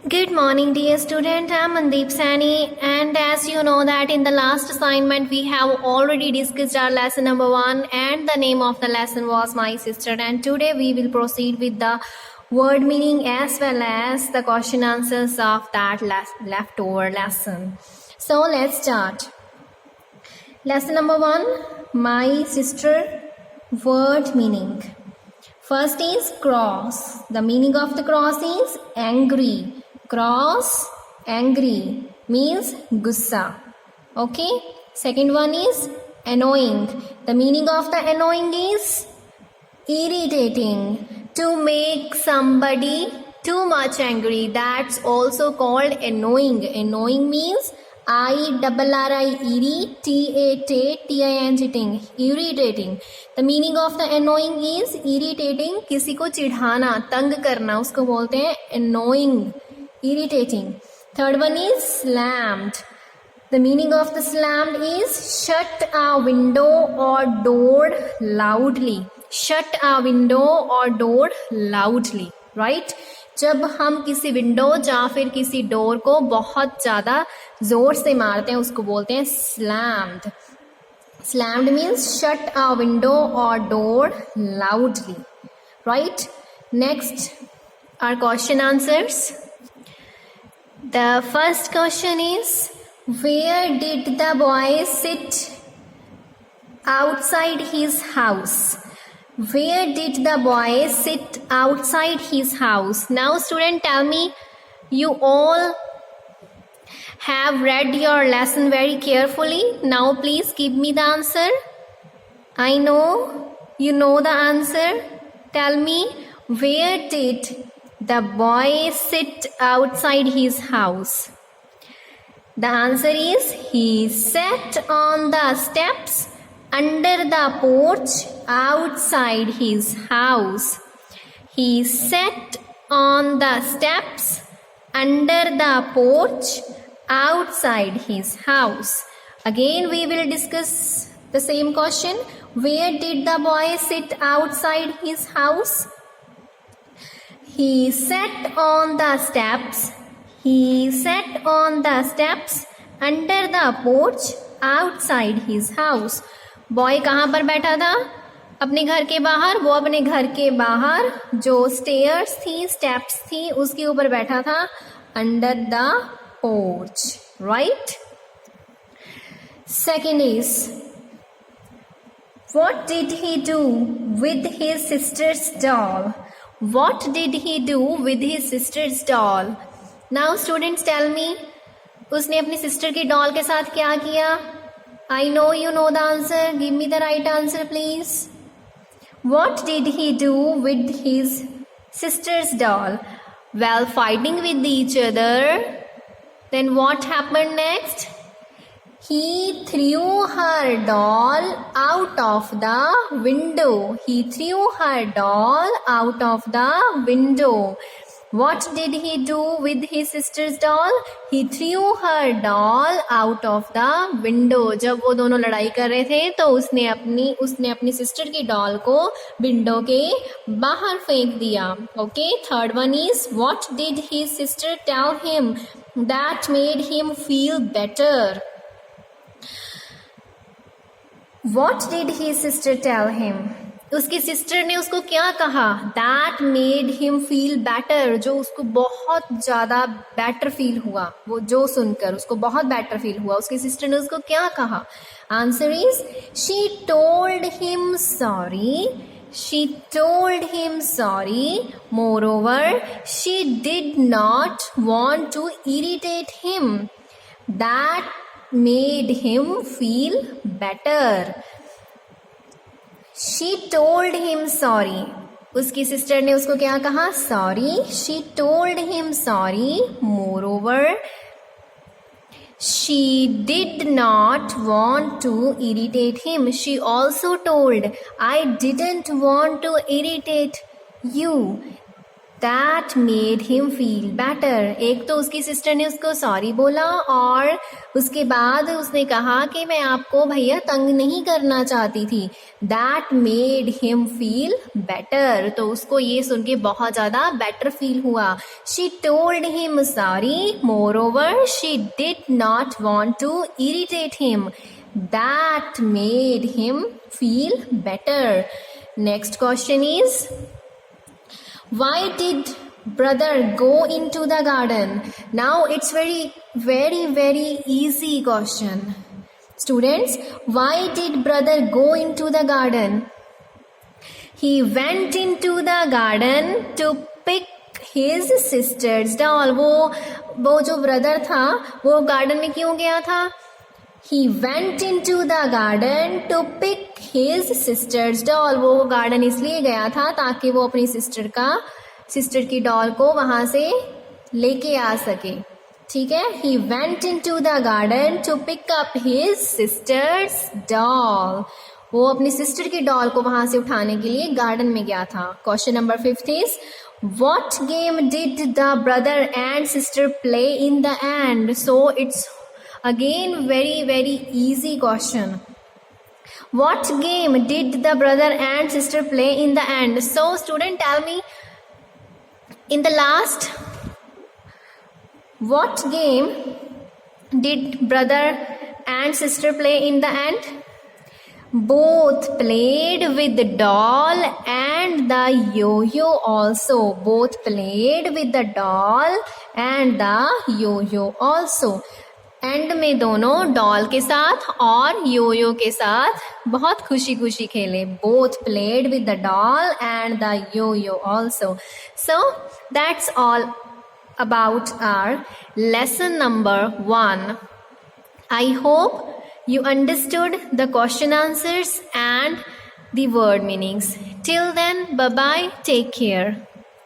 Good morning, dear student. I'm Mandeep Sani, and as you know that in the last assignment we have already discussed our lesson number 1, and the name of the lesson was My Sister. And today we will proceed with the word meaning as well as the question answers of that leftover lesson. So let's start. Lesson number 1, My Sister. Word meaning. First is cross. The meaning of the cross is angry. Cross, angry means gussa. Okay. Second one is annoying. The meaning of the annoying is irritating. To make somebody too much angry. That's also called annoying. Annoying means irritating. Irritating. The meaning of the annoying is irritating. किसी को चिढ़ाना, तंग करना, उसको बोलते हैं annoying. Irritating. Third one is slammed. The meaning of the slammed is shut a window or door loudly. Shut a window or door loudly. Right? जब हम किसी विंडो या फिर किसी डोर को बहुत ज़्यादा जोर से मारते हैं उसको बोलते हैं slammed. Slammed means shut a window or door loudly. Right? Next, our question answers. The first question is, where did the boy sit outside his house? Where did the boy sit outside his house? Now student, tell me, you all have read your lesson very carefully. Now please give me the answer. I know you know the answer. Tell me, where did the boy sit outside his house? The answer is, he sat on the steps under the porch outside his house. He sat on the steps under the porch outside his house. Again we will discuss the same question. Where did the boy sit outside his house? He sat on the steps. He sat on the steps under the porch outside his house. Boy कहाँ पर बैठा था? अपने घर के बाहर. वो अपने घर के बाहर जो स्टेयर्स थी, स्टेप्स थी, उसके ऊपर बैठा था. Under the porch. Right. Second is, what did he do with his sister's doll? What did he do with his sister's doll? Now students, tell me, उसने अपनी सिस्टर की डॉल के साथ क्या किया? I know you know the answer. Give me the right answer, please. What did he do with his sister's doll? Well, fighting with each other. Then what happened next? He threw her doll out of the window. He threw her doll out of the window. What did he do with his sister's doll? He threw her doll out of the window. जब वो दोनों लड़ाई कर रहे थे तो उसने अपनी सिस्टर की डॉल को विंडो के बाहर फेंक दिया. Okay, third one is, what did his sister tell him that made him feel better? What did his sister tell him? उसकी सिस्टर ने उसको क्या कहा? That made him feel better. जो उसको बहुत ज़्यादा बेटर फील हुआ, वो जो सुनकर उसको बहुत बेटर फील हुआ, उसकी सिस्टर ने उसको क्या कहा? Answer is, she told him sorry. She told him sorry. Moreover, she did not want to irritate him. That made him feel better. She told him sorry. उसकी सिस्टर ने उसको क्या कहा? Sorry. She told him sorry. Moreover, she did not want to irritate him. She also told, I didn't want to irritate you. That made him feel better. एक तो उसकी sister ने उसको सॉरी बोला और उसके बाद उसने कहा कि मैं आपको भैया तंग नहीं करना चाहती थी. That made him feel better. तो उसको ये सुन के बहुत ज़्यादा बेटर फील हुआ. She told him sorry. More over she did not want to irritate him. That made him feel better. Next question is, why did brother go into the garden? Now it's very easy question. Students, why did brother go into the garden? He went into the garden to pick his sister's doll. वो जो brother था वो garden में क्यों गया था? He went into the garden to pick his sister's doll. वो garden इसलिए गया था ताकि वो अपनी सिस्टर की डॉल को वहां से लेके आ सके. ठीक है. He went into the garden to pick up his sister's doll. वो अपनी सिस्टर की डॉल को वहां से उठाने के लिए गार्डन में गया था. Question number 5 is, what game did the brother and sister play in the end? So it's again very easy question. What game did the brother and sister play in the end? So student, tell me, in the last, what game did brother and sister play in the end? Both played with the doll and the yo-yo also. Both played with the doll and the yo-yo also. And में दोनों doll के साथ और योयो के साथ बहुत खुशी खुशी खेले. Both played with the doll and the yoyo also. So that's all about our lesson number 1. I hope you understood the question answers and the word meanings. Till then, bye bye, take care.